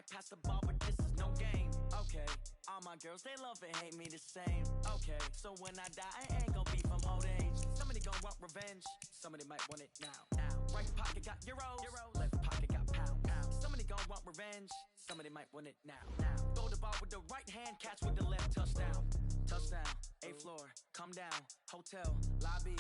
pass the ball, but this is no game. Okay, all my girls, they love and hate me the same. Okay, so when I die, I ain't gon' be from old age. Somebody gon' want revenge, somebody might want it now. Right pocket got euros, left pocket got pounds. Somebody gon' want revenge, somebody might want it now. Throw the ball with the right hand, catch with the left, touchdown. Touchdown, 8th floor, come down, hotel, lobby.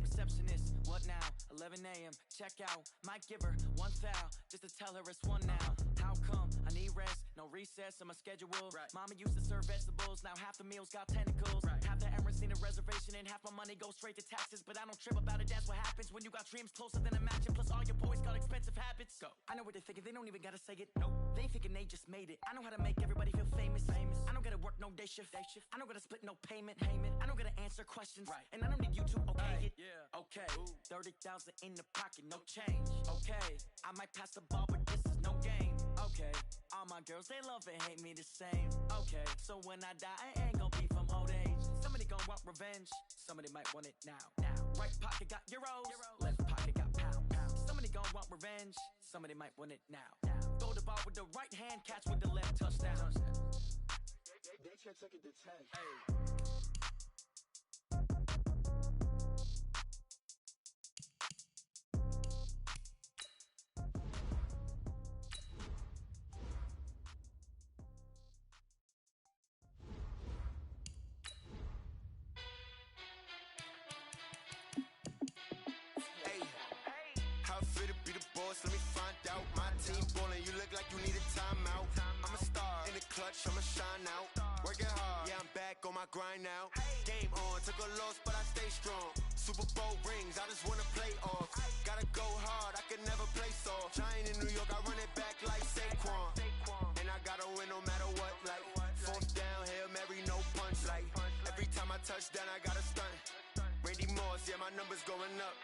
Receptionist, what now? 11 a.m. check out. Might give her one foul just to tell her it's one now. How come? I need rest, no recess on my schedule. Mama used to serve vegetables, now half the meals got tentacles. Half the Emirates need a reservation and half my money goes straight to taxes. But I don't trip about it, that's what happens when you got dreams closer than a match. And plus all your boys got expensive habits. Go. I know what they're thinking, they don't even gotta say it. Nope. They thinking they just made it. I know how to make everybody feel famous. I don't gotta work no day shift. I don't gotta split no payment. I don't gotta answer questions. And I don't need you to okay it. Okay, 30,000 in the pocket, no change. Okay, I might pass the ball, but this is no game. Okay, all my girls, they love and hate me the same. Okay, so when I die, I ain't gon' be from old age. Somebody gon' want revenge, somebody might want it now. Right pocket got euros, left pocket got pounds. Somebody gon' want revenge, somebody might want it now. Throw the ball with the right hand, catch with the left, touchdown. They check it to 10. Let me find out. My team ballin', you look like you need a timeout. I'm a star in the clutch, I'ma shine out. Working hard, yeah, I'm back on my grind now. Game on, took a loss, but I stay strong. Super Bowl rings, I just wanna play off. Gotta go hard, I can never play soft. Giant in New York, I run it back like Saquon. And I gotta win no matter what, like 4th down, Hail Mary, no punch. Like every time I touch down, I gotta stunt. Randy Moss, yeah, my numbers going up.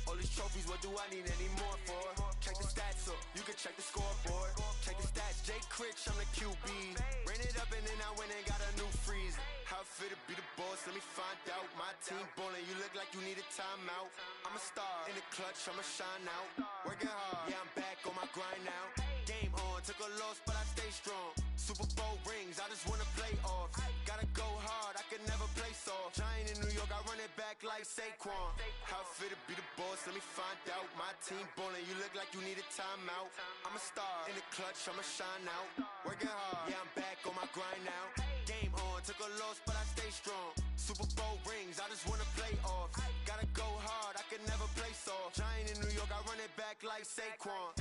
All these trophies, what do I need any more for? Check the stats up, you can check the scoreboard. Check the stats, Jay Critch, I'm the QB. Ran it up and then I went and got a new freeze. How it feel to be the boss, let me find out. My team ballin', you look like you need a timeout. I'm a star in the clutch, I'ma shine out. Working hard, yeah, I'm back on my grind now. Game on, took a loss, but I stay strong. Super Bowl rings, I just wanna play off. Gotta go hard, I can never play soft. Giant in New York, I run it back like Saquon. How it feel to be the boss, let me find out. My team ballin', you look like you need a timeout. I'm a star in the clutch, I'ma shine out. Working hard, yeah, I'm back on my grind now. Game on, took a loss, but I stay strong. Super Bowl rings, I just wanna play off. Gotta go hard, I can never play soft. Giant in New York, I run it back like Saquon.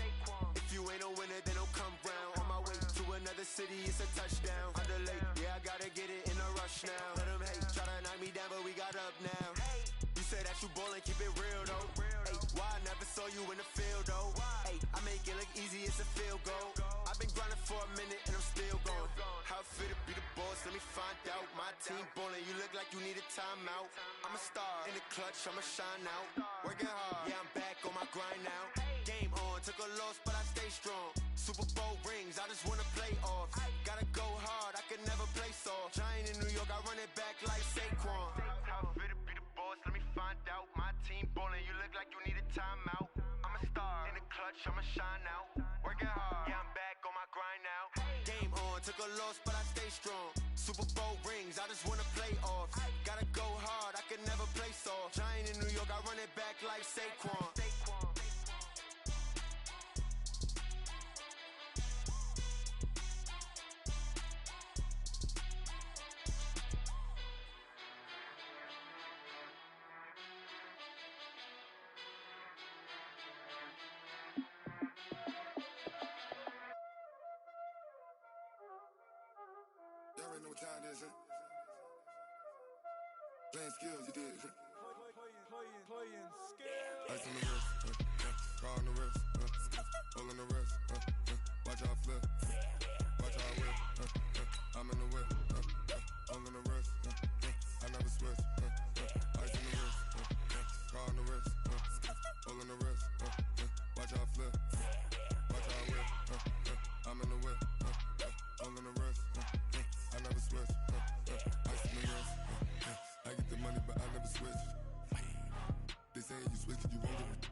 If you ain't a winner, then don't come round. On my way to another city, it's a touchdown. I delay, yeah, I gotta get it in a rush now. Let them hate, try to knock me down, but we got up now. You say that you ballin', keep it real though. Ay, why I never saw you in the field though? Ay, I make it look easy, it's a field goal. I've been grinding for a minute and I'm still going. How it feel to be the boss, let me find out. My team ballin', you look like you need a timeout. I'm a star in the clutch, I'ma shine out. Working hard, yeah, I'm back on my grind now. Game on, took a loss, but I stay strong. Super Bowl rings, I just wanna play off. Gotta go hard, I can never play soft. Giant in New York, I run it back like Saquon. How it feel to be the boss, let me find out. My team ballin', you look like you need a timeout. I'm a star in the clutch, I'ma shine out. Working hard, yeah, I'm back on my grind now. Game on, took a loss, but I stay strong. Super Bowl rings, I just wanna play off. Gotta go hard, I can never play soft. Giant in New York, I run it back like Saquon. Y'all already know what time it is, huh? Playing skills, you did. Playing skills. Ice on the wrist, car on the wrist, hole in the wrist, watch how I flip, watch how I whip, I'm in the whip, hole in the wrist, I never switch, ice on the wrist, car on the wrist, hole in the wrist, watch how I flip, watch how I whip, I'm in the whip, hole in the wrist, I never switch, ice on the wrist, I get the money but I never switch. They saying you switch, you won't get it.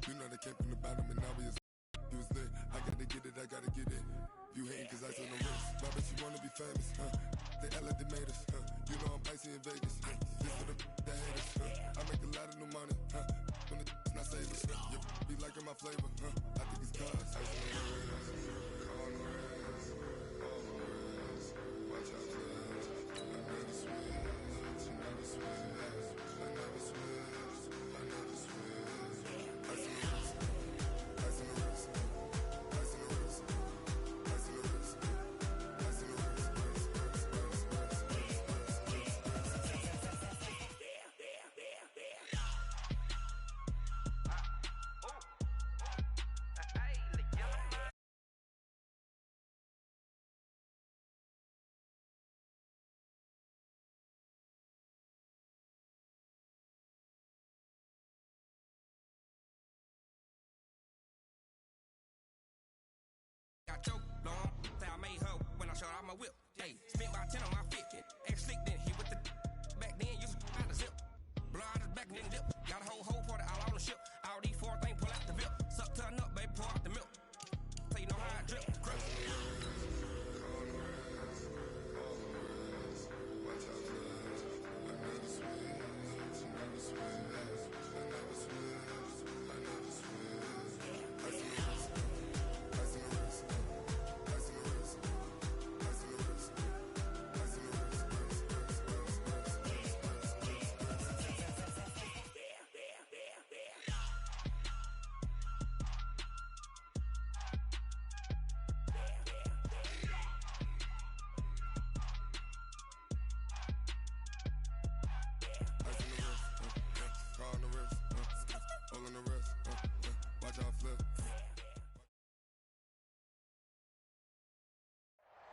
You know they came from the bottom and now we is. You was lit, I gotta get it. You hating cause ice on the wrist. My bitch, you wanna be famous, They act like they made us, You know I'm icy in Vegas, This for the that hate us, I make a lot of new money, When the not save us, Be liking my flavor, I think it's cause ice on the wrist, on the wrist, on the wrist. Watch out, please. I never switch, I never switch, I never switch, I never switch. Ice on the wrist, ice on the wrist, ice on the wrist, ice on the wrist, ice on the wrist. I choke long, say I made her when I showed out my whip. Hey, spent about 10 on my fit. Ex slick then hit with the back then used to out the zip. Blow out his back and then dip. Got a whole party all on the ship. All these four things pull out the whip. Suck to a nut, baby, pour out the milk. So you know how I drip. Crush.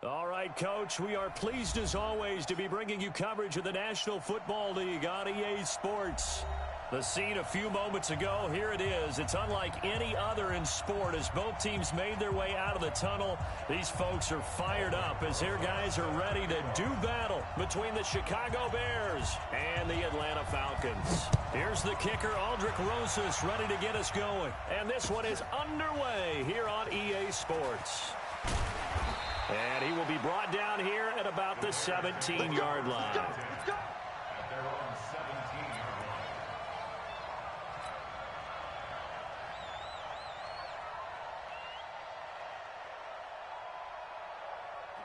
All right, Coach, we are pleased as always to be bringing you coverage of the National Football League on EA Sports. The scene a few moments ago, here it is. It's unlike any other in sport as both teams made their way out of the tunnel. These folks are fired up as their guys are ready to do battle between the Chicago Bears and the Atlanta Falcons. Here's the kicker, Aldrich Rosas, ready to get us going. And this one is underway here on EA Sports. And he will be brought down here at about the 17-yard line. Let's go. They're on 17-yard line.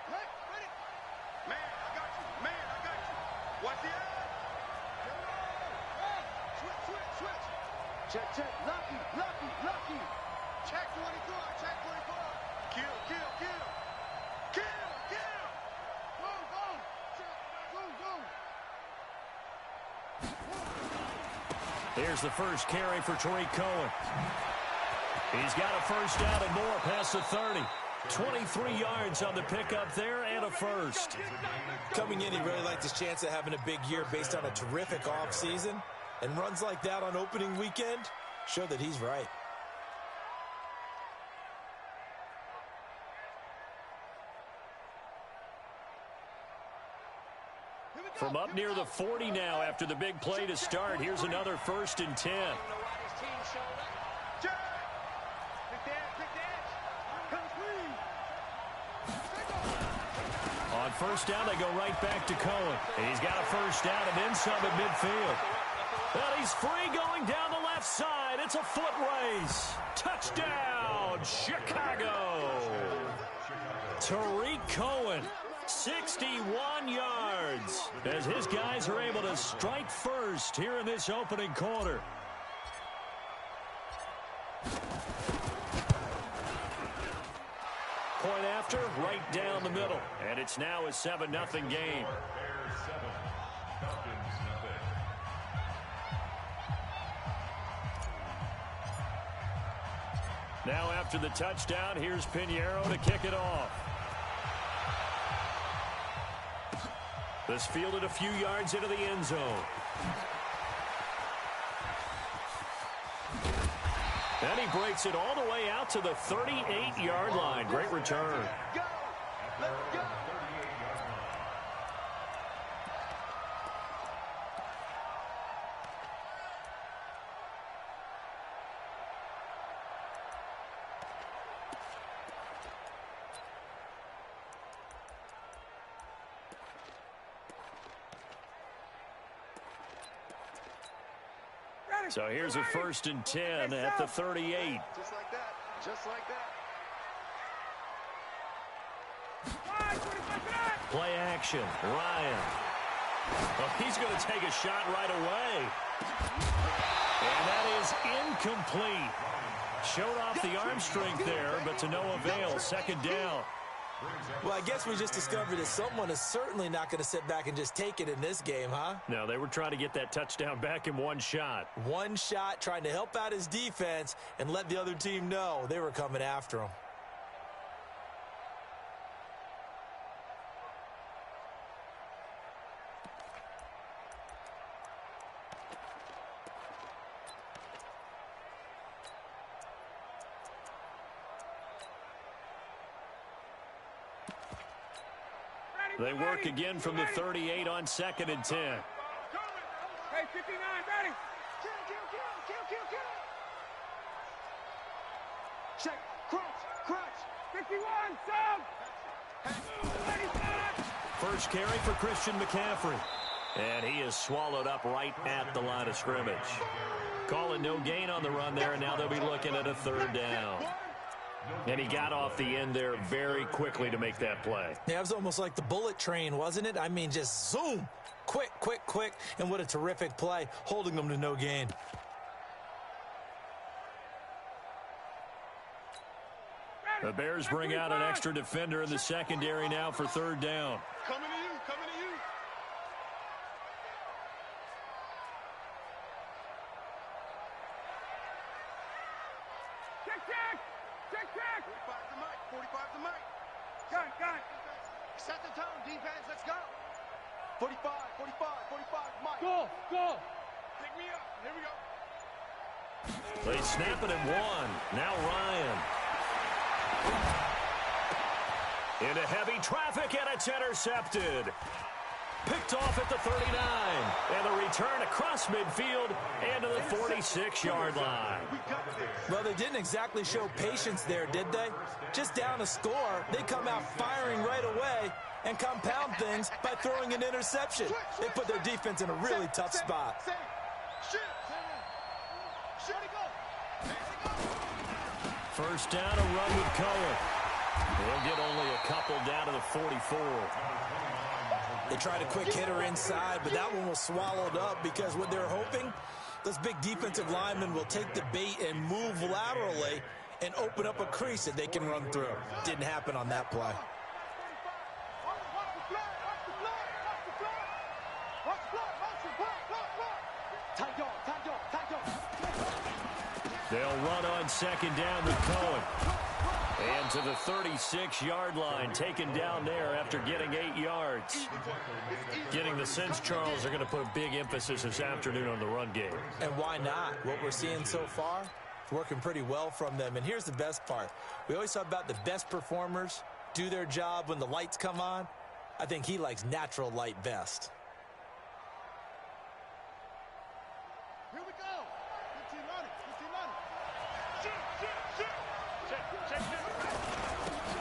Ready? Man, I got you. Man, I got you. What's the end? Switch. Check. Lucky. Check 24. Kill. Go. Here's the first carry for Tariq Cohen. He's got a first down and more past the 30. 23 yards on the pickup there and a first. Coming in, he really liked his chance of having a big year based on a terrific offseason. And runs like that on opening weekend show that he's right. From up near the 40 now after the big play to start. Here's another 1st and 10. On first down, they go right back to Cohen. He's got a first down and then some at midfield. And he's free going down the left side. It's a foot race. Touchdown, Chicago. Tariq Cohen, 61 yards, as his guys are able to strike first here in this opening quarter. Point after, right down the middle. And it's now a 7-0 game. Bears 7, Falcons nothing. Now after the touchdown, here's Pinheiro to kick it off. This fielded a few yards into the end zone. And he breaks it all the way out to the 38-yard line. Great return. Go. Let's go. 38-yard line. So here's a 1st and 10 at the 38. Just like that. Just like that. Play action. Ryan. Well, he's going to take a shot right away. And that is incomplete. Showed off the arm strength there, but to no avail. 2nd down. Well, I guess we just discovered that someone is certainly not going to sit back and just take it in this game, huh? No, they were trying to get that touchdown back in one shot. One shot, trying to help out his defense and let the other team know they were coming after him. They work again from the 38 on 2nd and 10. Hey, 59, ready. Kill. Check. Crunch. 51, sub. First carry for Christian McCaffrey. And he is swallowed up right at the line of scrimmage. Calling no gain on the run there, and now they'll be looking at a 3rd down. And he got off the end there very quickly to make that play. Yeah, it was almost like the bullet train, wasn't it? I mean, just zoom. Quick. And what a terrific play, holding them to no gain. The Bears bring out an extra defender in the secondary now for 3rd down. Coming to you. Check. 45's the mic. Got it. Set the tone, defense, let's go. 45, mic. Go. Pick me up, here we go. They snap it at 1. Now Ryan. Into heavy traffic, and it's intercepted. Picked off at the 39. And the return across midfield and to the 46-yard line. Well, they didn't exactly show patience there, did they? Just down a score, they come out firing right away and compound things by throwing an interception. They put their defense in a really tough spot. First down, a run with Cohen. They'll get only a couple down to the 44. They tried a quick hitter inside, but that one was swallowed up because what they're hoping, those big defensive linemen will take the bait and move laterally and open up a crease that they can run through. Didn't happen on that play. They'll run on 2nd down with Cohen. And to the 36-yard line, taken down there after getting 8 yards. Getting the sense, Charles, are going to put a big emphasis this afternoon on the run game. And why not? What we're seeing so far, it's working pretty well from them. And here's the best part. We always talk about the best performers do their job when the lights come on. I think he likes natural light best. Here we go. 15 on it.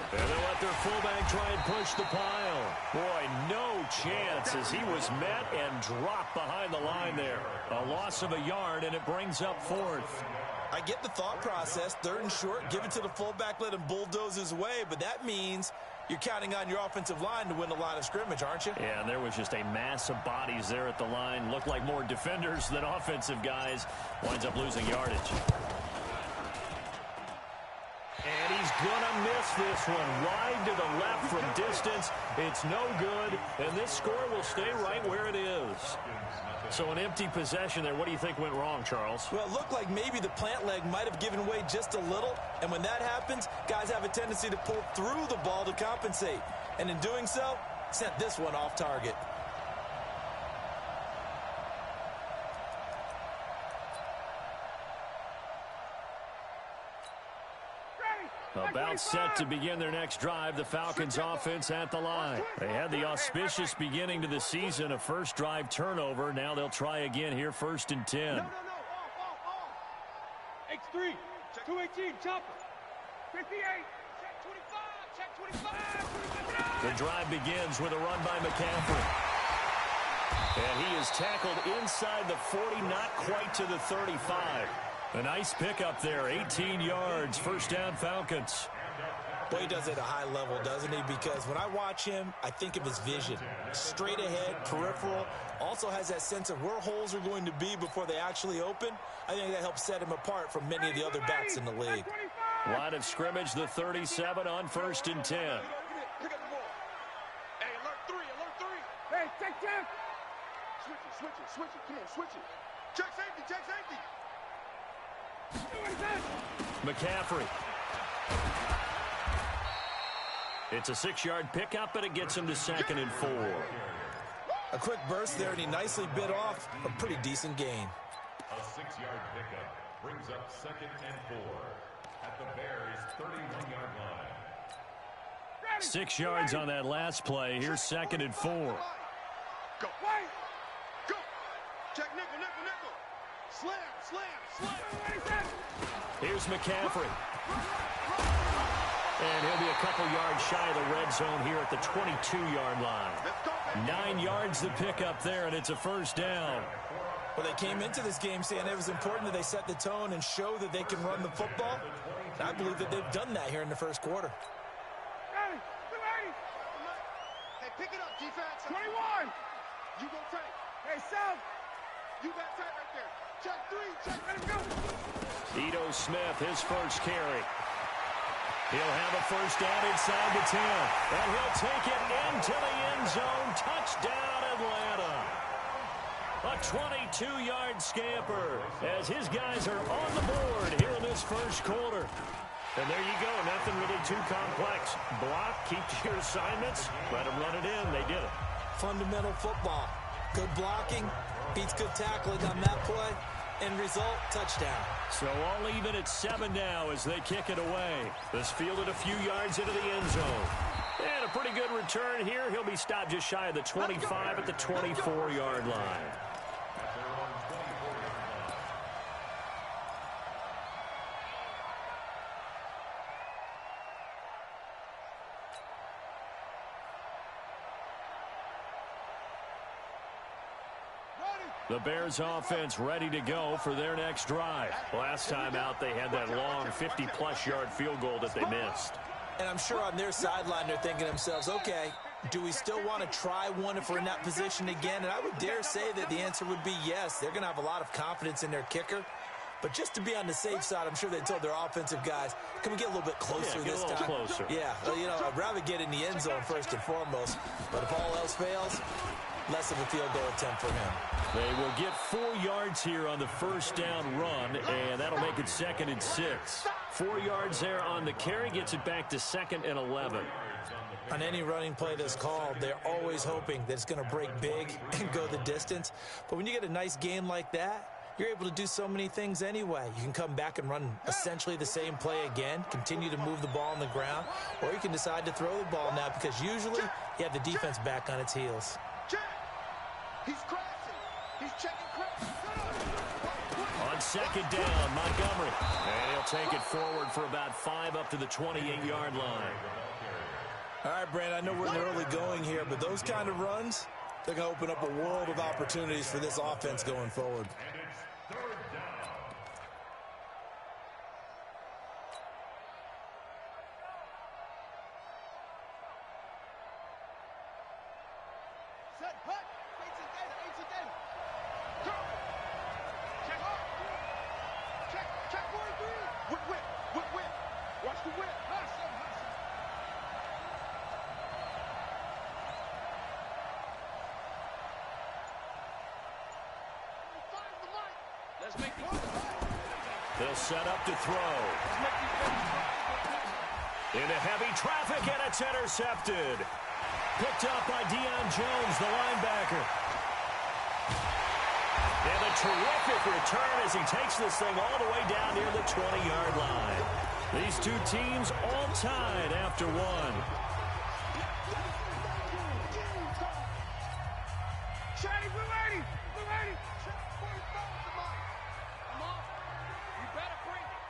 And they let their fullback try and push the pile. Boy, no chance as he was met and dropped behind the line there. A loss of a yard, and it brings up 4th. I get the thought process. 3rd and short, give it to the fullback, let him bulldoze his way. But that means you're counting on your offensive line to win the line of scrimmage, aren't you? Yeah, and there was just a mass of bodies there at the line. Looked like more defenders than offensive guys. Winds up losing yardage. And he's going to miss this one. Wide to the left from distance. It's no good, and this score will stay right where it is. So an empty possession there. What do you think went wrong, Charles? Well, it looked like maybe the plant leg might have given way just a little, and when that happens, guys have a tendency to pull through the ball to compensate. And in doing so, sent this one off target. About set to begin their next drive, the Falcons offense at the line. They had the auspicious beginning to the season, a first drive turnover. Now they'll try again here, 1st and 10. Off. X3, 218, chopper. 58, check 25, check 25. The drive begins with a run by McCaffrey. And he is tackled inside the 40, not quite to the 35. A nice pickup there, 18 yards, first down Falcons. Boy, he does it at a high level, doesn't he? Because when I watch him, I think of his vision. Straight ahead, peripheral, also has that sense of where holes are going to be before they actually open. I think that helps set him apart from many of the other backs in the league. Line of scrimmage, the 37 on 1st and 10. Pick up the ball. Hey, alert 3, alert 3. Hey, check. Switch it. Come on, switch it. Check safety. McCaffrey. It's a 6-yard pickup, and it gets him to 2nd and 4. A quick burst there, and he nicely bit off a pretty decent gain. A 6-yard pickup brings up 2nd and 4 at the Bears' 31-yard line. 6 yards on that last play. Here's 2nd and 4. Go. Check nickel. Slam. Here's McCaffrey. And he'll be a couple yards shy of the red zone here at the 22-yard line. 9 yards to pick up there, and it's a first down. Well, they came into this game saying it was important that they set the tone and show that they can run the football. And I believe that they've done that here in the first quarter. Hey, pick it up, defense. 21. You go tight. Hey, South. You got tight right there. Check 3. Let him go. Ito Smith, his first carry. He'll have a first down inside the 10. And he'll take it into the end zone. Touchdown, Atlanta. A 22-yard scamper as his guys are on the board here in this first quarter. And there you go. Nothing really too complex. Block, keep to your assignments, let them run it in. They did it. Fundamental football. Good blocking, beats good tackling on that play. End result, touchdown. So all even at 7 now as they kick it away. This fielded a few yards into the end zone. And a pretty good return here. He'll be stopped just shy of the 25 at the 24-yard line. The Bears offense ready to go for their next drive. Last time out, they had that long 50-plus yard field goal that they missed. And I'm sure on their sideline, they're thinking to themselves, okay, do we still want to try one if we're in that position again? And I would dare say that the answer would be yes. They're going to have a lot of confidence in their kicker. But just to be on the safe side, I'm sure they told their offensive guys, can we get a little bit closer this time? Closer. Yeah, well, you know, I'd rather get in the end zone first and foremost. But if all else fails, less of a field goal attempt for him. They will get 4 yards here on the first down run, and that'll make it 2nd and 6. 4 yards there on the carry, gets it back to 2nd and 11. On any running play that's called, they're always hoping that it's going to break big and go the distance. But when you get a nice gain like that, you're able to do so many things anyway. You can come back and run essentially the same play again, continue to move the ball on the ground, or you can decide to throw the ball now because usually you have the defense back on its heels. He's crashing. He's checking crash. On 2nd down, Montgomery. And he'll take it forward for about 5 up to the 28-yard line. All right, Brand, I know we're in the early going here, but those kind of runs, they're going to open up a world of opportunities for this offense going forward. And it's 3rd down. Set, hut. 18 data. Go. Check 43. Whip. Watch the whip. Let's make it. They'll set up to throw. Into heavy traffic, and it's intercepted. Picked up by Deion Jones, the linebacker. And a terrific return as he takes this thing all the way down near the 20-yard line. These two teams all tied after one. Shady, blue lady. Check 44 with the mic. Come on. You better bring it.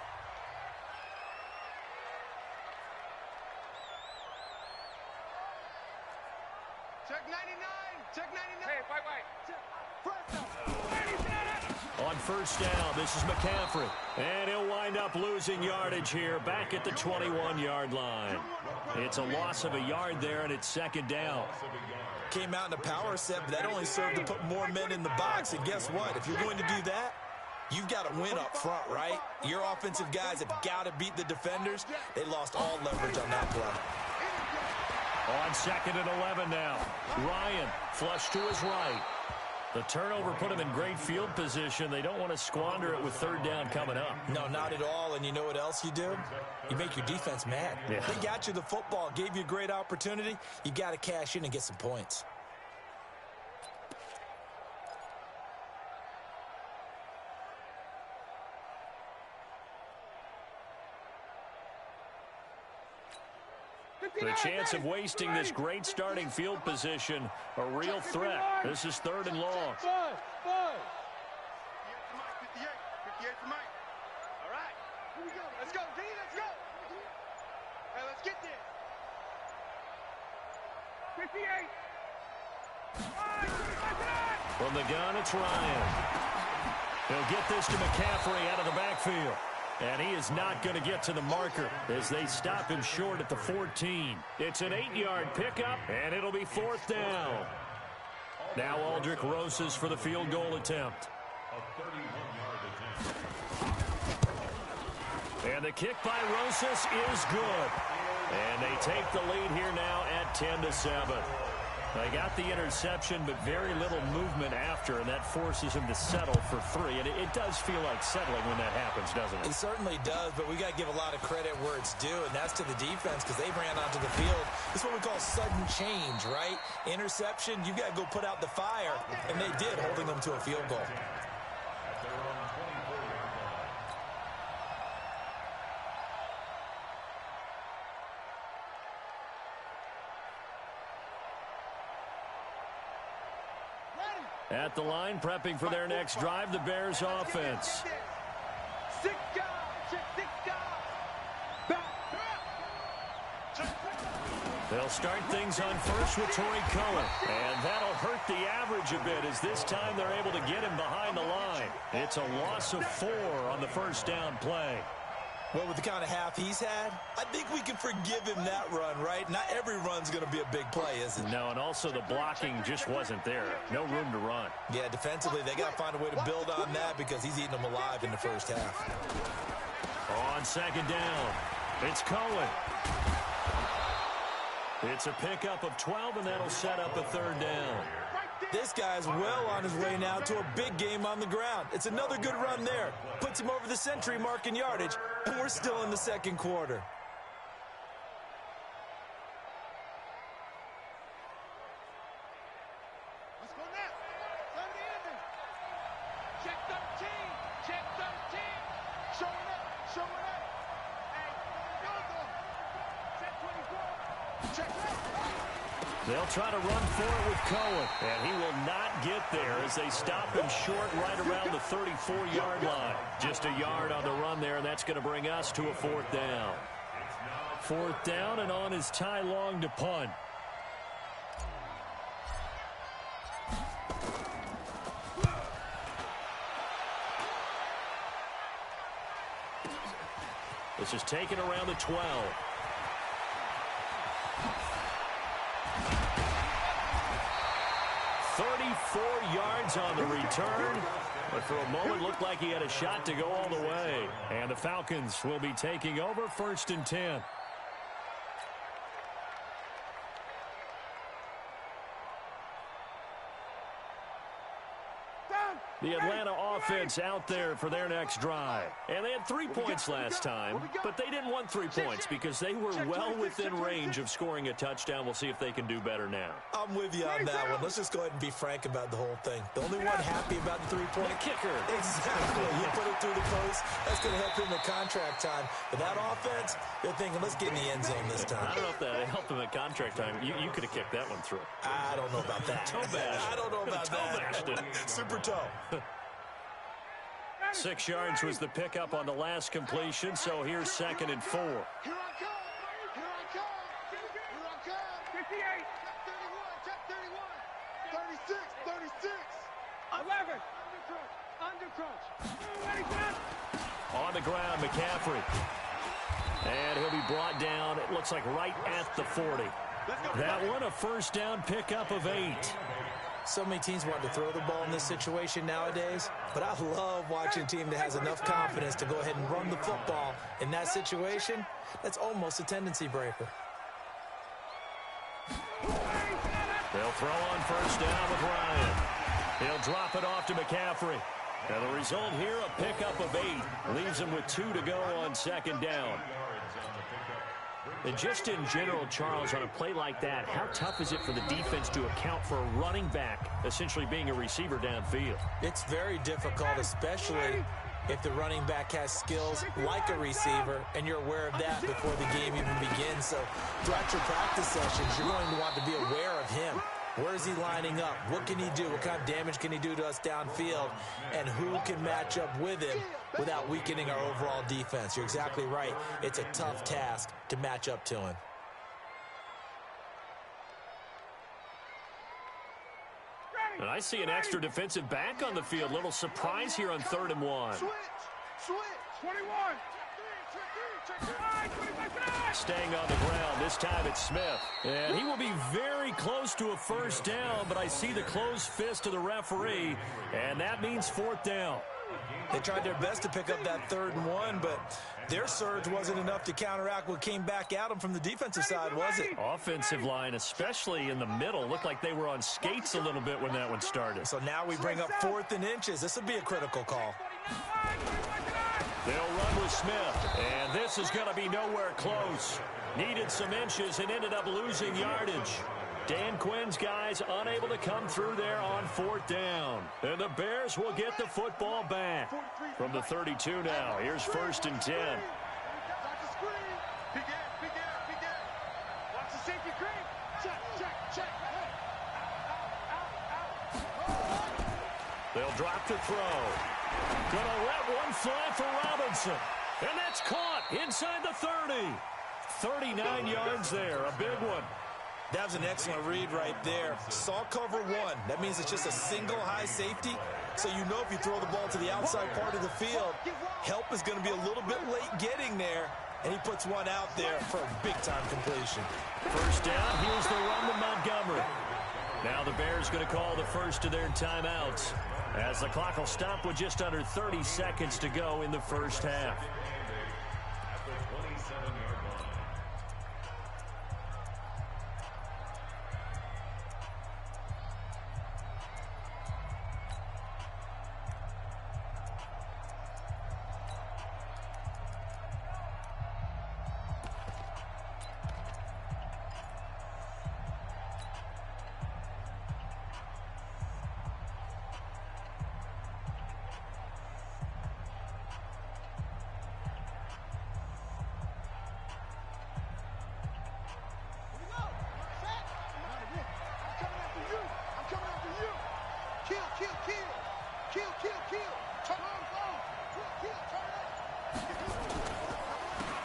Check 99. Check 99. Hey, wait. On first down, this is McCaffrey. And he'll wind up losing yardage here back at the 21-yard line. It's a loss of a yard there, and it's second down. Came out in a power set, but that only served to put more men in the box. And guess what? If you're going to do that, you've got to win up front, right? Your offensive guys have got to beat the defenders. They lost all leverage on that play. On second and 11 now. Ryan flush to his right. The turnover put him in great field position. They don't want to squander it with third down coming up. No, not at all. And you know what else you do? You make your defense mad. Yeah. They got you the football, gave you a great opportunity. You got to cash in and get some points. The chance of wasting this great starting field position, a real threat. This is third and long. 58 for Mike. All right. Here we go. Let's go, D. Let's go. Hey, let's get there. 58. From the gun, it's Ryan. He'll get this to McCaffrey out of the backfield. And he is not going to get to the marker as they stop him short at the 14. It's an 8-yard pickup, and it'll be fourth down. Now Aldrich Rosas for the field goal attempt. And the kick by Rosas is good. And they take the lead here now at 10-7. They got the interception, but very little movement after, and that forces him to settle for 3. And it does feel like settling when that happens, doesn't it? It certainly does, but we got to give a lot of credit where it's due, and that's to the defense because they ran onto the field. This is what we call sudden change, right? Interception, you got to go put out the fire, and they did, holding them to a field goal. At the line, prepping for their next drive, the Bears offense. 6 guys. Check 6 guys. They'll start things on first with Torrey Cohen. And that'll hurt the average a bit as this time they're able to get him behind the line. It's a loss of 4 on the first down play. Well, with the kind of half he's had, I think we can forgive him that run, right? Not every run's going to be a big play, is it? No, and also the blocking just wasn't there. No room to run. Yeah, defensively, they got to find a way to build on that because he's eating them alive in the first half. On second down, it's Cohen. It's a pickup of 12, and that'll set up a third down. This guy's well on his way now to a big game on the ground. It's another good run there. Puts him over the century mark in yardage, and we're still in the second quarter. Let's go now. Turn the ending. Check 13. Check 13. Show it up. Show it up. Hey, go. Check 24. Check it. They'll try to run for it with Cohen, and he will not get there as they stop him short right around the 34-yard line. Just a yard on the run there, and that's going to bring us to a fourth down. Fourth down, and on is Ty Long to punt. This is taken around the 12. 34 yards on the return, but for a moment looked like he had a shot to go all the way. And the Falcons will be taking over first and 10. The Atlanta offense out there for their next drive. And they had 3 points last time, but they didn't want 3 points because they were well within range of scoring a touchdown. We'll see if they can do better now. I'm with you on that one. Let's just go ahead and be frank about the whole thing. The only one happy about the 3-point kicker. Exactly. He put it through the post. That's going to help him at contract time. But that offense, they're thinking, let's get in the end zone this time. I don't know if that helped him at contract time. You could have kicked that one through. I don't know about that. Toe bash. I don't know about that. Super toe. 6 yards was the pickup on the last completion, so here's second and 4. Here I come. Here I 58. Check 31. 36. 11. Under crunch. On the ground, McCaffrey. And he'll be brought down, it looks like right at the 40. That one, a first down pickup of 8. So many teams want to throw the ball in this situation nowadays, but I love watching a team that has enough confidence to go ahead and run the football. In that situation, that's almost a tendency breaker. They'll throw on first down with Ryan. He'll drop it off to McCaffrey. And the result here, a pickup of 8. Leaves him with 2 to go on second down. And just in general, Charles, on a play like that, how tough is it for the defense to account for a running back essentially being a receiver downfield? It's very difficult, especially if the running back has skills like a receiver, and you're aware of that before the game even begins. So throughout your practice sessions, you're going to want to be aware of him. Where is he lining up? What can he do? What kind of damage can he do to us downfield? And who can match up with him without weakening our overall defense? You're exactly right. It's a tough task to match up to him. And I see an extra defensive back on the field. Little surprise here on 3rd and 1. Switch. 21. Staying on the ground, this time it's Smith. And he will be very close to a first down, but I see the closed fist of the referee, and that means 4th down. They tried their best to pick up that 3rd and 1, but their surge wasn't enough to counteract what came back at them from the defensive side, was it? Offensive line, especially in the middle, looked like they were on skates a little bit when that one started. So now we bring up 4th and inches. This will be a critical call. They'll run with Smith, and this is going to be nowhere close. Needed some inches and ended up losing yardage. Dan Quinn's guys unable to come through there on 4th down. And the Bears will get the football back. From the 32 now, here's 1st and 10. Watch the safety creep. Check. They'll drop to throw. Gonna let one fly for Robinson. And that's caught inside the 30. 39 yards there, a big one. That was an excellent read right there. Saw cover 1. That means it's just a single high safety. So you know if you throw the ball to the outside part of the field, help is going to be a little bit late getting there. And he puts one out there for a big-time completion. First down, here's the run to Montgomery. Now the Bears going to call the first of their timeouts, as the clock will stop with just under 30 seconds to go in the first half.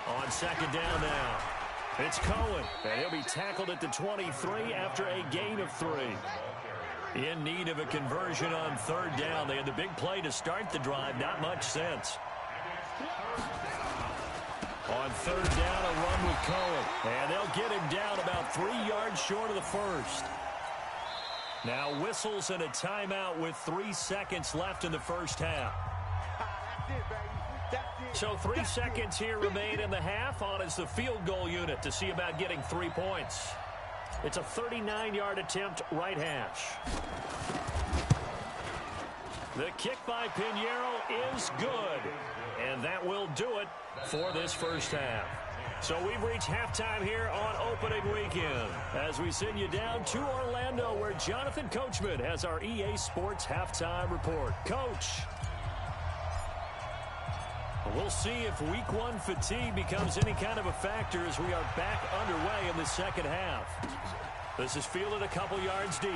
On second down now, it's Cohen, and he'll be tackled at the 23 after a gain of 3. In need of a conversion on 3rd down. They had the big play to start the drive, not much sense. On 3rd down, a run with Cohen, and they'll get him down about 3 yards short of the first. Now whistles and a timeout with 3 seconds left in the first half. So 3 seconds here remain in the half on as the field goal unit to see about getting 3 points. It's a 39-yard attempt, right hash. The kick by Pinheiro is good, and that will do it for this first half. So we've reached halftime here on opening weekend as we send you down to Orlando, where Jonathan Coachman has our EA Sports halftime report. Coach, we'll see if week 1 fatigue becomes any kind of a factor as we are back underway in the second half. This is fielded a couple yards deep.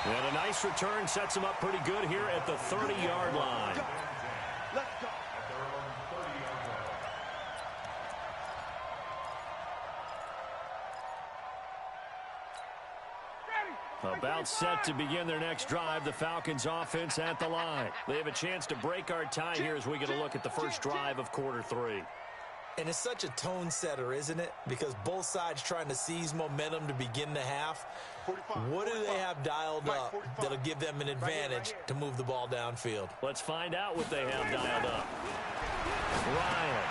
And a nice return sets him up pretty good here at the 30-yard line. About set to begin their next drive, the Falcons offense at the line. They have a chance to break our tie here as we get a look at the first drive of quarter 3. And it's such a tone setter, isn't it? Because both sides trying to seize momentum to begin the half. What do they have dialed up that'll give them an advantage to move the ball downfield? Let's find out what they have dialed up. Ryan.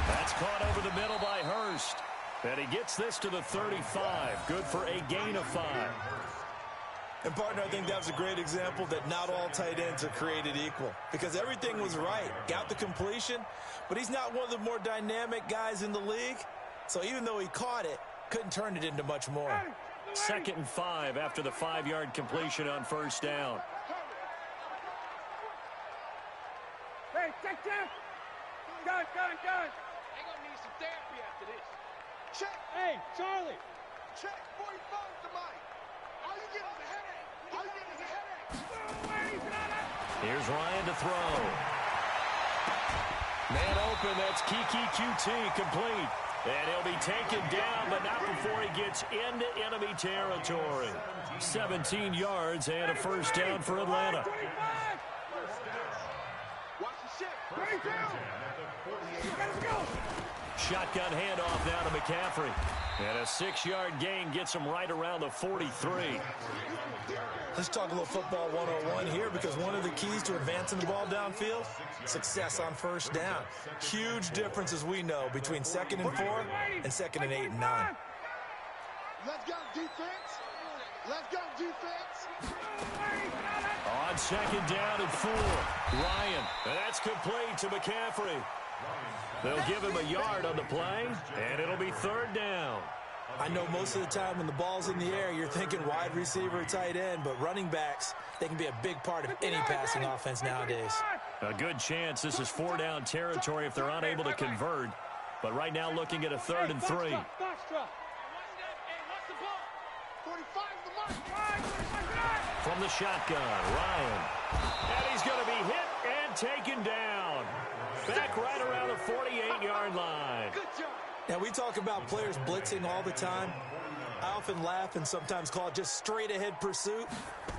That's caught over the middle by Hurst. And he gets this to the 35. Good for a gain of 5. And, partner, I think that was a great example that not all tight ends are created equal. Because everything was right. Got the completion, but he's not one of the more dynamic guys in the league. So even though he caught it, couldn't turn it into much more. 2nd and 5 after the 5-yard completion on first down. Hey, check. Gun. They're going to need some therapy after this. Check. Hey, Charlie. Check. 45 to Mike. All you get is a headache. Here's Ryan to throw. Man open, that's Kiki QT complete. And he'll be taken down, but not before he gets into enemy territory. 17 yards and a first down for Atlanta. Watch the ship. Let's go. Shotgun handoff now to McCaffrey. And a 6-yard gain gets him right around the 43. Let's talk a little football 101 here, because one of the keys to advancing the ball downfield, success on first down. Huge difference, as we know, between 2nd and 4 and 2nd and 8 and 9. Let's go, defense. On 2nd down and 4. Ryan, and that's complete to McCaffrey. They'll give him a yard on the play, and it'll be 3rd down. I know most of the time when the ball's in the air, you're thinking wide receiver, tight end, but running backs, they can be a big part of any passing offense nowadays. A good chance this is 4-down territory if they're unable to convert. But right now looking at a 3rd and 3. From the shotgun, Ryan. And he's going to be hit and taken down. Back right around the 48-yard line. Now, we talk about players blitzing all the time. I often laugh and sometimes call it just straight-ahead pursuit.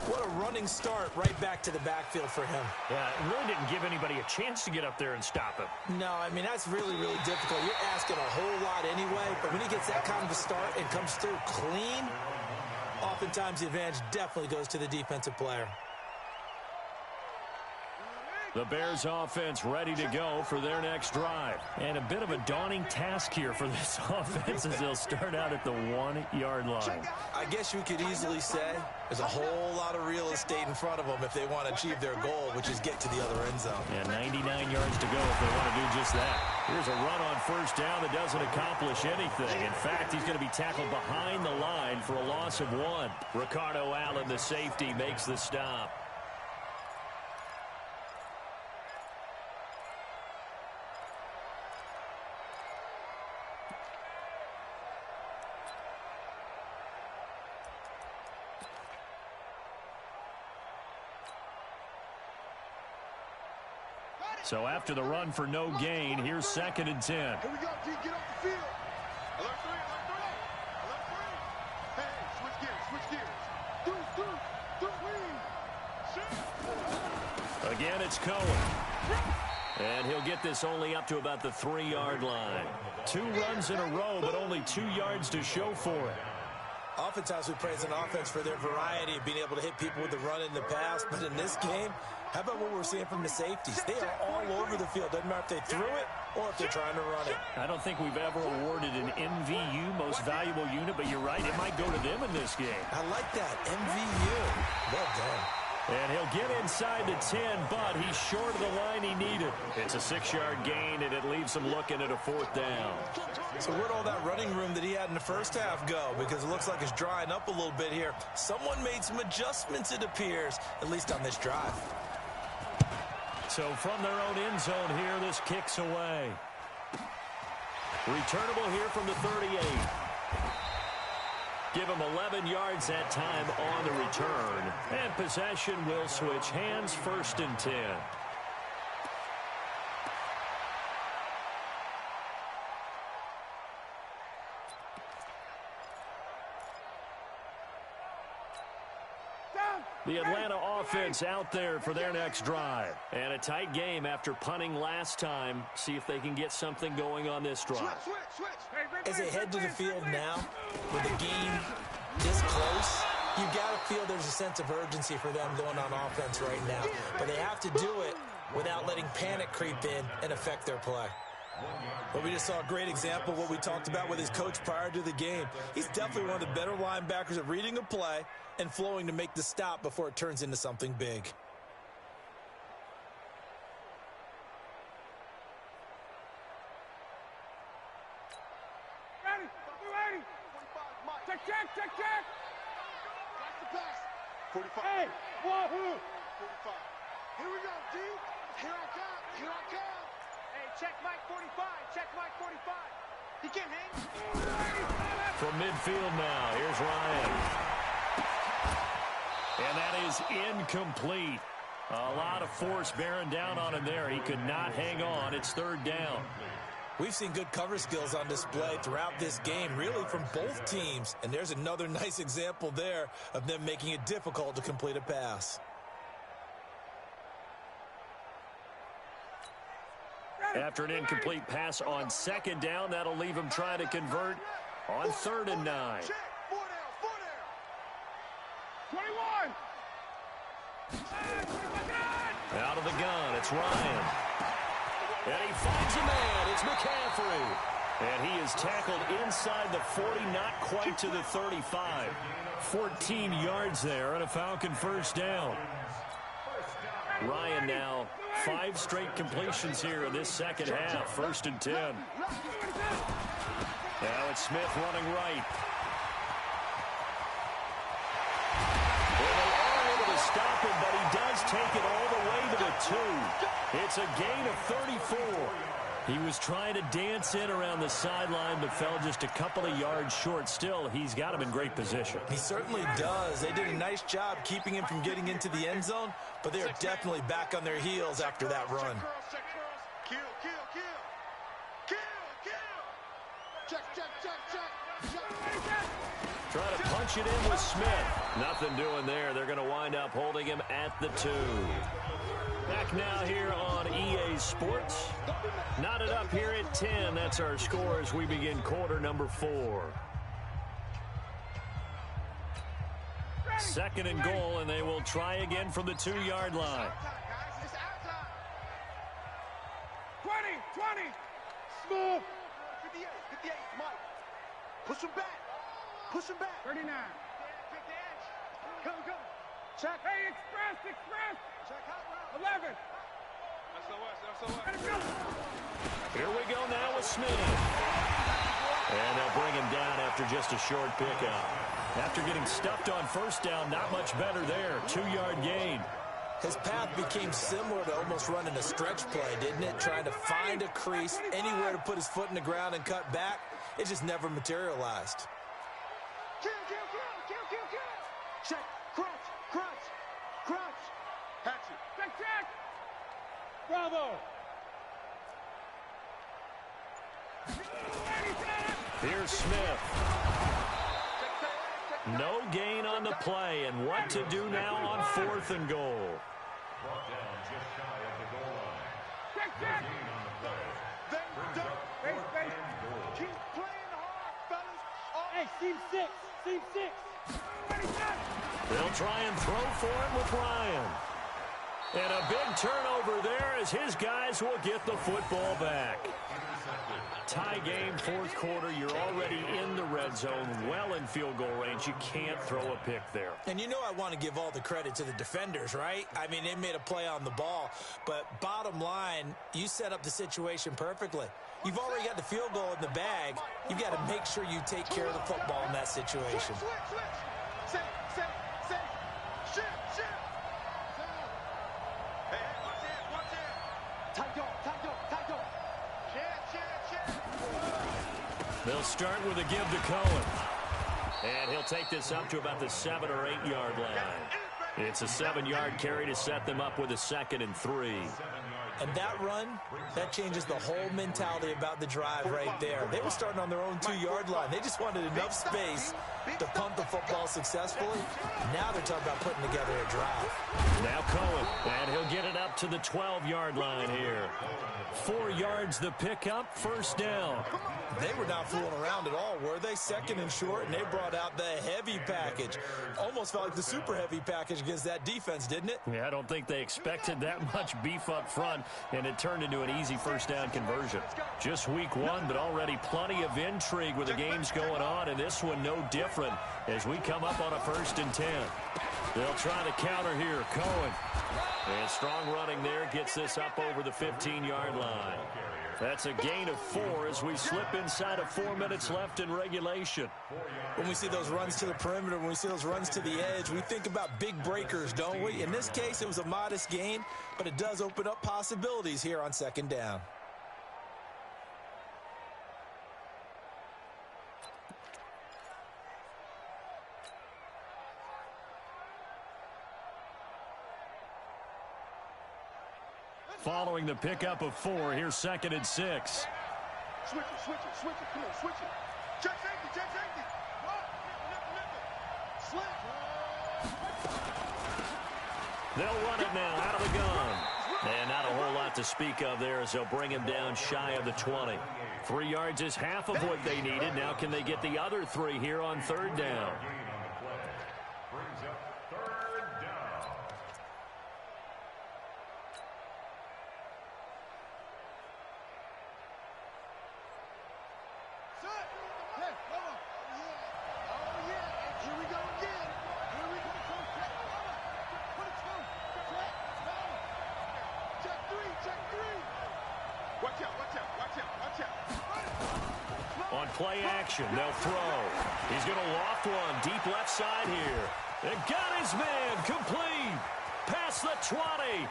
What a running start right back to the backfield for him. Yeah, it really didn't give anybody a chance to get up there and stop him. No, I mean, that's really, really difficult. You're asking a whole lot anyway, but when he gets that kind of a start and comes through clean, oftentimes the advantage definitely goes to the defensive player. The Bears offense ready to go for their next drive. And a bit of a daunting task here for this offense as they'll start out at the 1-yard line. I guess you could easily say there's a whole lot of real estate in front of them if they want to achieve their goal, which is get to the other end zone. And 99 yards to go if they want to do just that. Here's a run on first down that doesn't accomplish anything. In fact, he's going to be tackled behind the line for a loss of 1. Ricardo Allen, the safety, makes the stop. So after the run for no gain, here's 2nd and 10. Here we go, G, get off the field. Alert 3. Hey, switch gears. Do, wing. Again, it's Cohen. And he'll get this only up to about the 3-yard line. 2 runs in a row, but only 2 yards to show for it. Oftentimes we praise an offense for their variety of being able to hit people with the run in the pass, but in this game, how about what we're seeing from the safeties? They are all over the field. Doesn't matter if they threw it or if they're trying to run it. I don't think we've ever awarded an MVU, most valuable unit, but you're right, it might go to them in this game. I like that, MVU. Well done. And he'll get inside the 10, but he's short of the line he needed. It's a 6-yard gain, and it leaves him looking at a 4th down. So where'd all that running room that he had in the first half go? Because it looks like it's drying up a little bit here. Someone made some adjustments, it appears, at least on this drive. So from their own end zone here, this kicks away. Returnable here from the 38. Give him 11 yards that time on the return. And possession will switch hands, 1st and 10. The Atlanta offense out there for their next drive. And a tight game after punting last time. See if they can get something going on this drive. As they head to the field now, with the game this close, you've got to feel there's a sense of urgency for them going on offense right now. But they have to do it without letting panic creep in and affect their play. Well, we just saw a great example of what we talked about with his coach prior to the game. He's definitely one of the better linebackers at reading a play and flowing to make the stop before it turns into something big. Ready. Check. That's the pass. 45. Hey, wahoo. 45. Here we go, D. Here I come. Hey, check Mike 45. He can't hang. From midfield now, here's Ryan. And that is incomplete. A lot of force bearing down on him there. He could not hang on. It's third down. We've seen good cover skills on display throughout this game, really from both teams. And there's another nice example there of them making it difficult to complete a pass. After an incomplete pass on second down, that'll leave him trying to convert on 3rd and 9. 21. Out of the gun, it's Ryan. And he finds a man. It's McCaffrey. And he is tackled inside the 40, not quite to the 35. 14 yards there and a Falcon first down. Ryan now 5 straight completions here in this second half. 1st and 10. Now it's Smith running right. Well, they are able to stop him, but he does take it all the way to the 2. It's a gain of 34. He was trying to dance in around the sideline, but fell just a couple of yards short. Still, he's got him in great position. He certainly does. They did a nice job keeping him from getting into the end zone, but they're definitely back on their heels after that run. Kill. Check. Trying to punch it in with Smith. Nothing doing there. They're going to wind up holding him at the 2. Back now here on EA Sports. Knotted up here at 10. That's our score as we begin quarter number 4. 2nd and goal, and they will try again from the 2-yard line. 20. Smooth. 58, Mike. Push him back. 39. Come. Check. Hey, express. Check out. 11. SOS. Here we go now with Smith. And they'll bring him down after just a short pickup. After getting stuffed on 1st down, not much better there. 2-yard gain. His path became similar to almost running a stretch play, didn't it? Trying to find a crease, anywhere to put his foot in the ground and cut back. It just never materialized. Kill. Check. Crunch. Hatchet. Check. Bravo. Here's Smith. No gain on the play, and what to do now on 4th and goal. Brought down just shy of the goal line. Check. Gain on the play. Base. Keep playing hard, fellas. Hey, team 6. They'll try and throw for it with Ryan. And a big turnover there as his guys will get the football back. Tie game, 4th quarter. You're already in the red zone, well in field goal range. You can't throw a pick there. And you know I want to give all the credit to the defenders, right? I mean, they made a play on the ball. But bottom line, you set up the situation perfectly. You've already got the field goal in the bag. You've got to make sure you take care of the football in that situation. Switch. Shit. Hey, watch it. Tight dog. They'll start with a give to Cohen. And he'll take this up to about the 7 or 8 yard line. It's a 7-yard carry to set them up with a 2nd and 3. And that run, that changes the whole mentality about the drive right there. They were starting on their own 2-yard line. They just wanted enough space to punt the football successfully. Now they're talking about putting together a drive. Now Cohen, and he'll get it up to the 12-yard line here. 4 yards the pickup, first down. They were not fooling around at all, were they? Second and short, and they brought out the heavy package. Almost felt like the super heavy package against that defense, didn't it? Yeah, I don't think they expected that much beef up front, and it turned into an easy first down conversion. Just week 1, but already plenty of intrigue with the games going on, and this one no different as we come up on a 1st and 10. They'll try the counter here. Cohen. And strong running there gets this up over the 15-yard line. That's a gain of 4 as we slip inside of 4 minutes left in regulation. When we see those runs to the perimeter, when we see those runs to the edge, we think about big breakers, don't we? In this case, it was a modest gain, but it does open up possibilities here on 2nd down. Following the pickup of 4, here's 2nd and 6. Switch it, switch it, switch it. Come on, switch it. Check safety, check safety. They'll run it now out of the gun. And not a whole lot to speak of there as they'll bring him down shy of the 20. 3 yards is half of what they needed. Now can they get the other 3 here on 3rd down? Brings up 3rd down. On play action, they'll throw. He's going to loft one deep left side here. And got his man complete. Past the 20.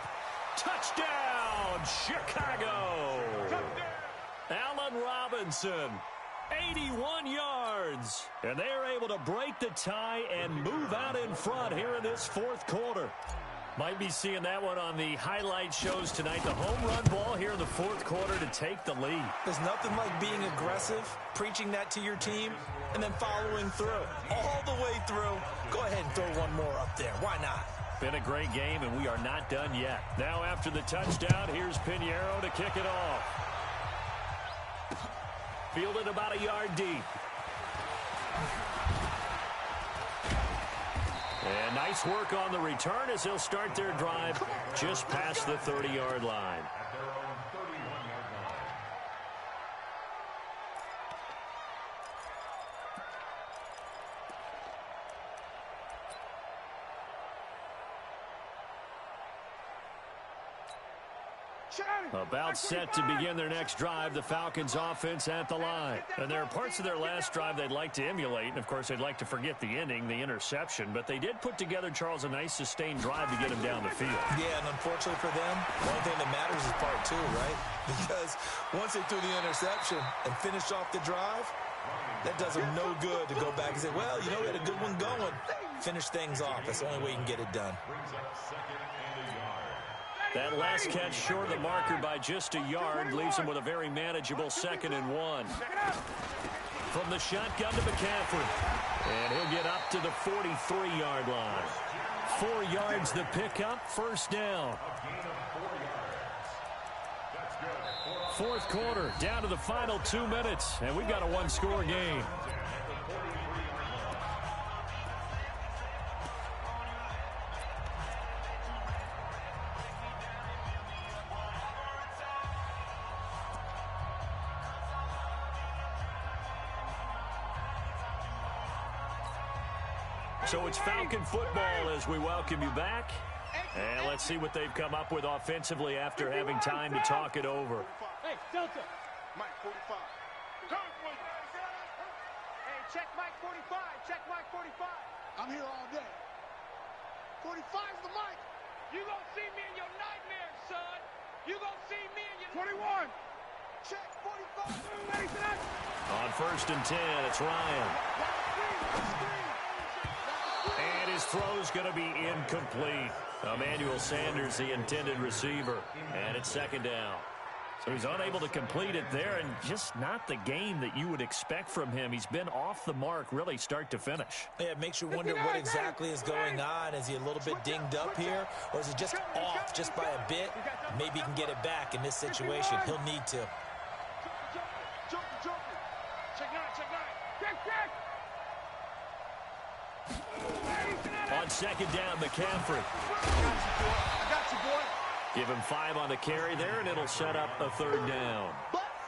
Touchdown, Chicago. Allen Robinson, 81 yards. And they're able to break the tie and move out in front here in this 4th quarter. Might be seeing that one on the highlight shows tonight. The home run ball here in the 4th quarter to take the lead. There's nothing like being aggressive, preaching that to your team, and then following through. All the way through. Go ahead and throw one more up there. Why not? Been a great game, and we are not done yet. Now after the touchdown, here's Pinheiro to kick it off. Fielded about a yard deep. And nice work on the return as they'll start their drive just past the 30-yard line. At their own 31-yard line. About set to begin their next drive, the Falcons offense at the line. And there are parts of their last drive they'd like to emulate. And, of course, they'd like to forget the ending, the interception. But they did put together, Charles, a nice sustained drive to get him down the field. Yeah, and unfortunately for them, the only thing that matters is part 2, right? Because once they threw the interception and finished off the drive, that does them no good to go back and say, well, you know, we had a good one going. Finish things off. That's the only way you can get it done. Brings up 2nd and a yard. That last catch short of the marker by just a yard leaves him with a very manageable 2nd and 1. From the shotgun to McCaffrey. And he'll get up to the 43-yard line. 4 yards the pickup, first down. 4th quarter, down to the final 2 minutes, and we've got a 1-score game. So it's Falcon football as we welcome you back. And let's see what they've come up with offensively after having time to talk it over. Hey, Delta. Mike 45. Hey, check Mike 45. Check Mike 45. I'm here all day. 45's the mic. You gonna see me in your nightmares, son. You gonna see me in your 21. Check 45. On 1st and 10, it's Ryan. And his throw's going to be incomplete. Emmanuel Sanders, the intended receiver. And it's 2nd down. So he's unable to complete it there, and just not the game that you would expect from him. He's been off the mark really start to finish. Yeah, it makes you wonder what exactly is going on. Is he a little bit dinged up here, or is it just off just by a bit? Maybe he can get it back in this situation. He'll need to. On second down, McCaffrey. I got you, boy. Give him 5 on the carry there, and it'll set up a third down.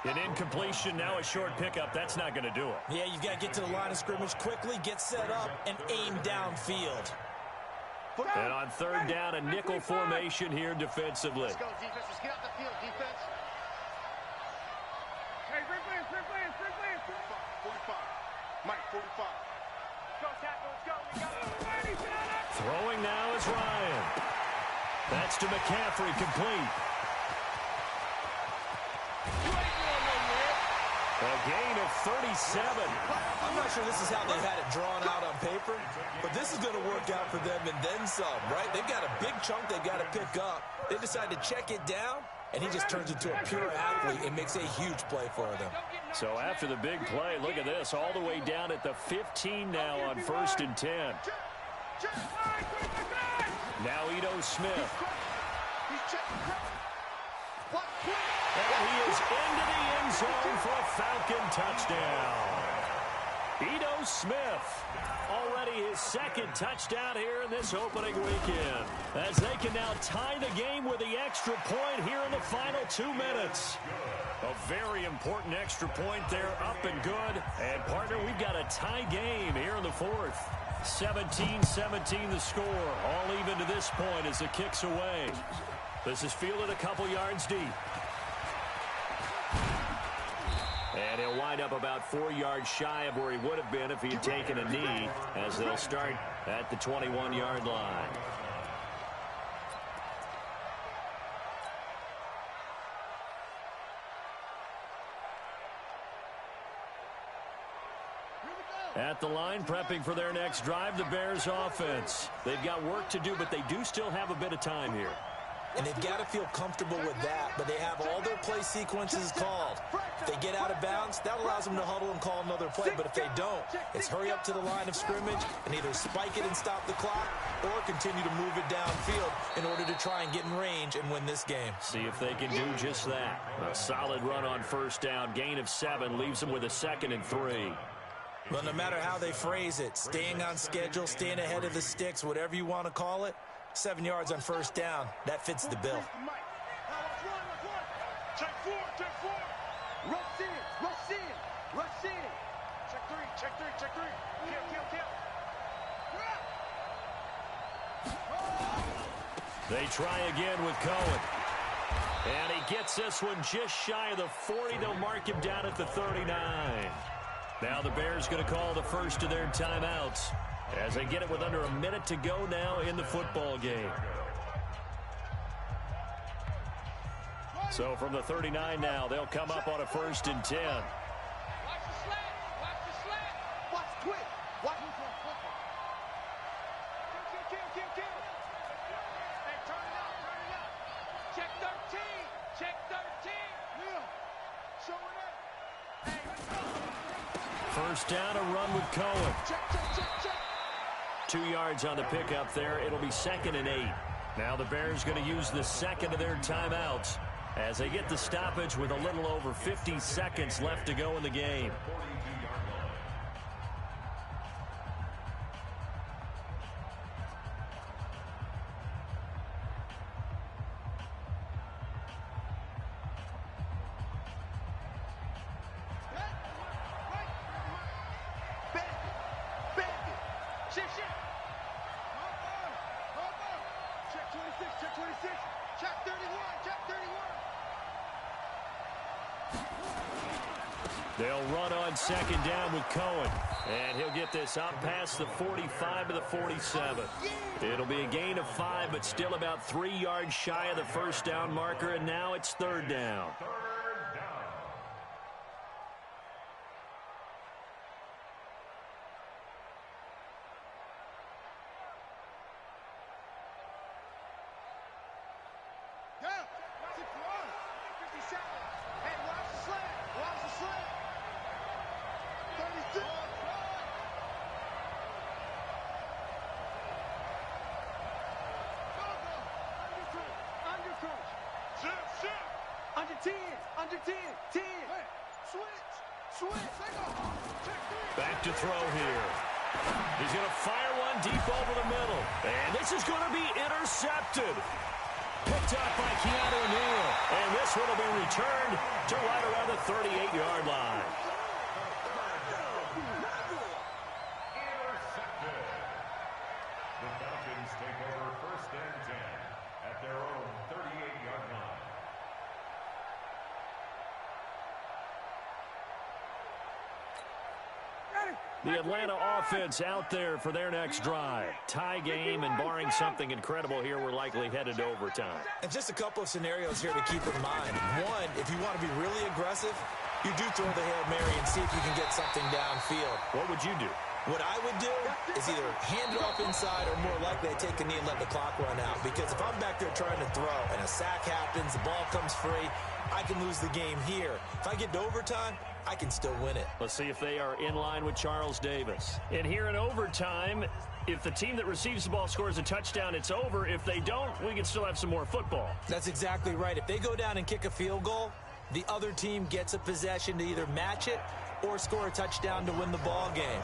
An incompletion, now a short pickup. That's not going to do it. Yeah, you've got to get to the line of scrimmage quickly, get set up, and aim downfield. And on third down, a nickel formation here defensively. Let's go, defense. Let's get out the field, defense. Hey, Rick Lance. 45. Mike, 45. Go, tackle, let's go. We got it. Throwing now is Ryan. That's to McCaffrey, complete. A gain of 37. I'm not sure this is how they had it drawn out on paper, but this is going to work out for them and then some, right? They've got a big chunk they've got to pick up. They decide to check it down, and he just turns into a pure athlete and makes a huge play for them. So after the big play, look at this, all the way down at the 15 now on 1st and 10. Now Ito Smith. And he is into the end zone for a Falcon touchdown. Ito Smith, already his second touchdown here in this opening weekend, as they can now tie the game with the extra point here in the final 2 minutes. A very important extra point there, up and good. And, partner, we've got a tie game here in the 4th. 17-17 the score, all even to this point as the kick's away. This is fielded a couple yards deep. And he'll wind up about 4 yards shy of where he would have been if he had taken a knee, as they'll start at the 21-yard line. At the line, prepping for their next drive, the Bears offense. They've got work to do, but they do still have a bit of time here. And they've got to feel comfortable with that, but they have all their play sequences called. If they get out of bounds, that allows them to huddle and call another play, but if they don't, it's hurry up to the line of scrimmage and either spike it and stop the clock or continue to move it downfield in order to try and get in range and win this game. See if they can do just that. A solid run on first down, gain of 7, leaves them with a 2nd and 3. Well, no matter how they phrase it, staying on schedule, staying ahead of the sticks, whatever you want to call it, 7 yards on first down, that fits the bill. Check four. Rush in. Check three. Kill. They try again with Cohen. And he gets this one just shy of the 40. They'll mark him down at the 39. Now the Bears going to call the first of their timeouts as they get it with under a minute to go now in the football game. So from the 39 now, they'll come up on a 1st and 10. Watch the slant. Watch quick. Watch him from football. Kill. Hey, turn it up. Check 13. Yeah. Show it up. Hey, let's go. First down, a run with Cohen. Check. 2 yards on the pickup there. It'll be 2nd and 8. Now the Bears going to use the second of their timeouts as they get the stoppage with a little over 50 seconds left to go in the game. They'll run on second down with Cohen. And he'll get this out past the 45 to the 47. It'll be a gain of 5, but still about 3 yards shy of the first down marker, and now it's 3rd down. Under 10, under 10, 10. Switch. Back to throw here. He's going to fire one deep over the middle. And this is going to be intercepted. Picked up by Keanu Neal. And this one will be returned to right around the 38-yard line. Intercepted. The Falcons take over 1st and 10 at their own 38-yard line. The Atlanta offense out there for their next drive. Tie game, and barring something incredible here, we're likely headed to overtime. And just a couple of scenarios here to keep in mind. One, if you want to be really aggressive, you do throw the Hail Mary and see if you can get something downfield. What would you do? What I would do is either hand it off inside or more likely I take a knee and let the clock run out. Because if I'm back there trying to throw and a sack happens, the ball comes free, I can lose the game here. If I get to overtime, I can still win it. Let's see if they are in line with Charles Davis. And here in overtime, if the team that receives the ball scores a touchdown, it's over. If they don't, we can still have some more football. That's exactly right. If they go down and kick a field goal, the other team gets a possession to either match it or score a touchdown to win the ball game.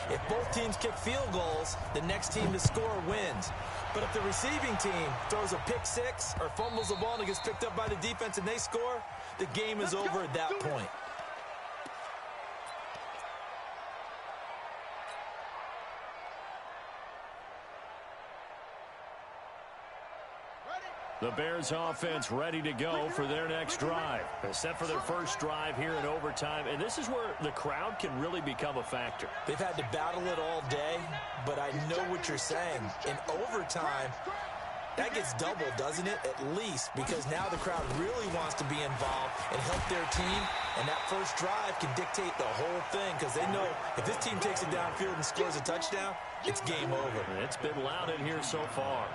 If both teams kick field goals, the next team to score wins. But if the receiving team throws a pick six or fumbles the ball and it gets picked up by the defense and they score, the game is over at that point. The Bears offense ready to go for their next drive. They're set for their first drive here in overtime, and this is where the crowd can really become a factor. They've had to battle it all day, but I know what you're saying. In overtime, that gets doubled, doesn't it? At least, because now the crowd really wants to be involved and help their team, and that first drive can dictate the whole thing because they know if this team takes it downfield and scores a touchdown, it's game over. It's been loud in here so far.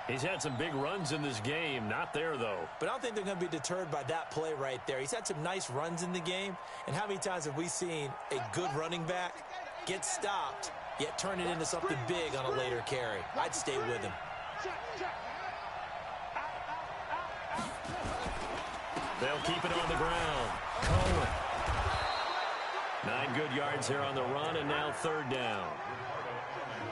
He's had some big runs in this game. Not there, though. But I don't think they're going to be deterred by that play right there. He's had some nice runs in the game. And how many times have we seen a good running back get stopped, yet turn it into something big on a later carry? I'd stay with him. They'll keep it on the ground. Cohen. 9 good yards here on the run, and now 3rd down.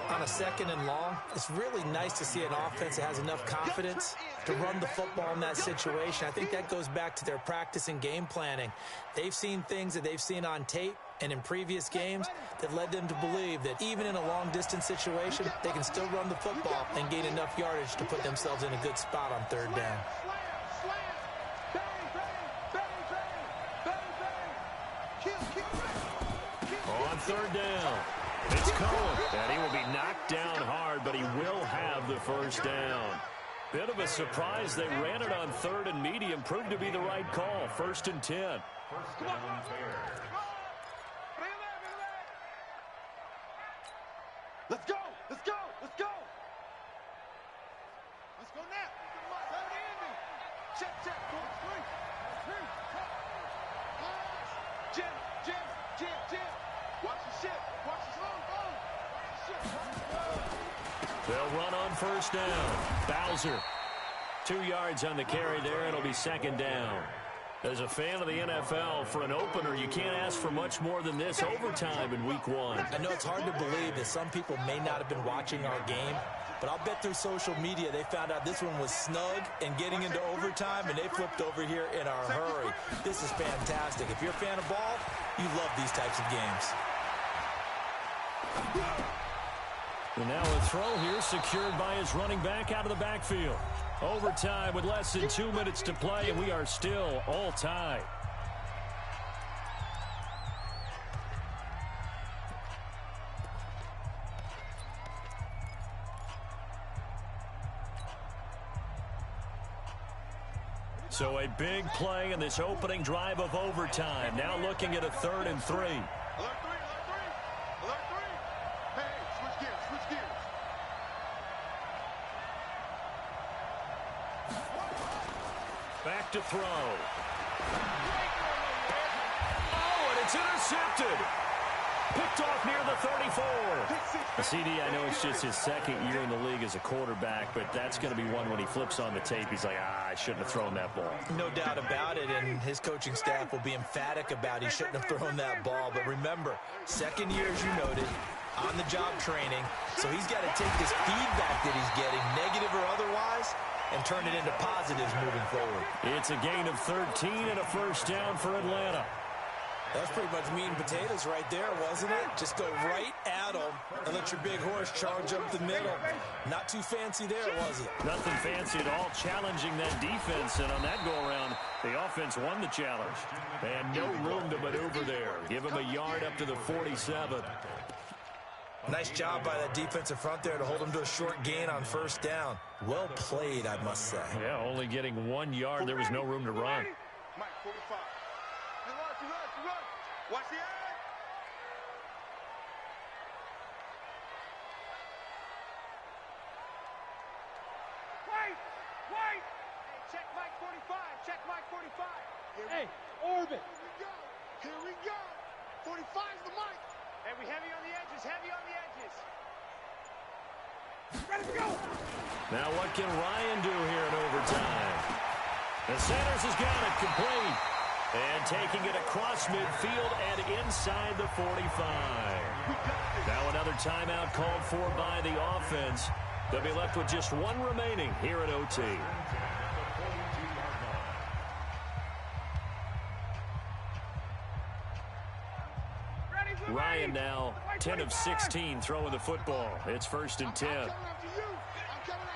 On a 2nd and long, it's really nice to see an offense that has enough confidence to run the football in that situation. I think that goes back to their practice and game planning. They've seen things that they've seen on tape and in previous games that led them to believe that even in a long-distance situation, they can still run the football and gain enough yardage to put themselves in a good spot on 3rd down. On 3rd down. It's Cohen, and he will be knocked down hard, but he will have the first down. Bit of a surprise. They ran it on 3rd and medium. Proved to be the right call. 1st and 10. First down, Bears. Let's go! Let's go! Let's go! Let's go now! Check, check. Jim. Watch the ship. Watch the They'll run on 1st down. Bowser. 2 yards on the carry there. It'll be 2nd down. As a fan of the NFL, for an opener, you can't ask for much more than this overtime in Week 1. I know it's hard to believe that some people may not have been watching our game, but I'll bet through social media they found out this one was snug and getting into overtime, and they flipped over here in a hurry. This is fantastic. If you're a fan of ball, you love these types of games. And now a throw here secured by his running back out of the backfield. Overtime with less than 2 minutes to play, and we are still all tied. So a big play in this opening drive of overtime. Now looking at a 3rd and 3. Alert 3. Hey, switch gears. Back to throw. It's intercepted. Picked off near the 34. The CD, I know it's just his second year in the league as a quarterback, but that's going to be one when he flips on the tape. He's like, I shouldn't have thrown that ball. No doubt about it, and his coaching staff will be emphatic about he shouldn't have thrown that ball. But remember, second year, as you noted, on-the-job training, so he's got to take this feedback that he's getting, negative or otherwise, and turn it into positives moving forward. It's a gain of 13 and a first down for Atlanta. That's pretty much meat and potatoes right there, wasn't it? Just go right at them and let your big horse charge up the middle. Not too fancy there, was it? Nothing fancy at all, challenging that defense, and on that go-around, the offense won the challenge. And no room to maneuver there. Give him a yard up to the 47. Nice job by that defensive front there to hold him to a short gain on first down. Well played, I must say. Yeah, only getting 1 yard. There was no room to run. Mike, 45. Run. Watch the eye. Wait. Hey, check Mike 45. Hey, orbit. Here we go. 45's the mic. Hey, we heavy on the edges. Ready to go. Now what can Ryan do here in overtime? And Sanders has got it complete. And taking it across midfield and inside the 45. Now another timeout called for by the offense. They'll be left with just one remaining here at OT. Ryan now 10 of 16 throwing the football. It's 1st and 10. I'm coming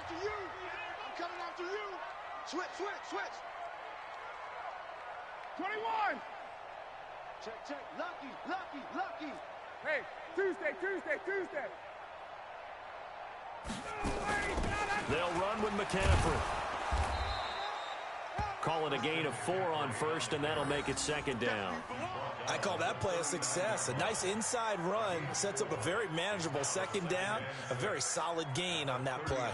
after you. Switch. 21. Check. Lucky. Hey, Tuesday. They'll run with McCaffrey. Call it a gain of 4 on first, and that'll make it 2nd down. I call that play a success. A nice inside run sets up a very manageable 2nd down. A very solid gain on that play.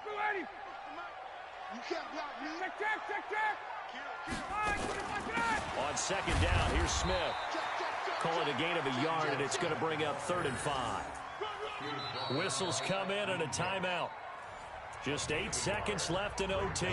Ready. You can't block me. Check. On 2nd down, here's Smith. Call it a gain of a yard, and it's going to bring up 3rd and 5. Whistles come in and a timeout. Just 8 seconds left in OT.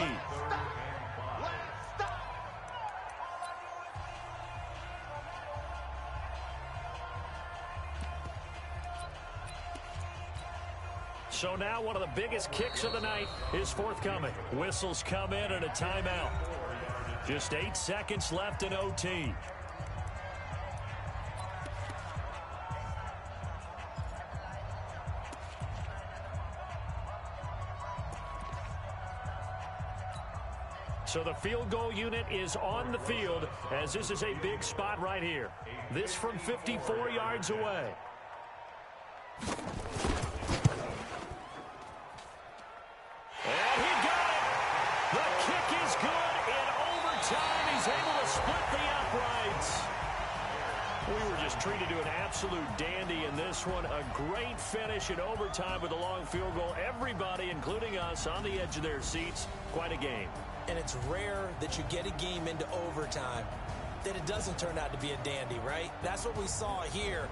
So now one of the biggest kicks of the night is forthcoming. Whistles come in and a timeout. Just 8 seconds left in OT. So the field goal unit is on the field as this is a big spot right here. This from 54 yards away. And he got it. The kick is good in overtime. He's able to split the uprights. We were just treated to an absolute dandy in this one. A great finish in overtime with a long field goal. Everybody, including us, on the edge of their seats. Quite a game. And it's rare that you get a game into overtime that it doesn't turn out to be a dandy, right? That's what we saw here.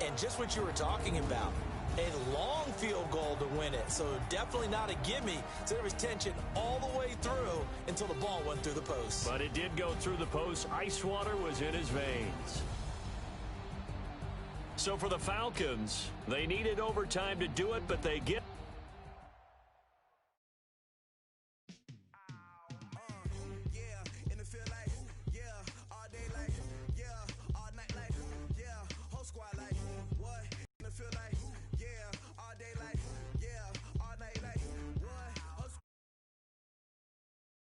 And just what you were talking about, a long field goal to win it. So definitely not a gimme. So there was tension all the way through until the ball went through the post. But it did go through the post. Ice water was in his veins. So for the Falcons, they needed overtime to do it, but they get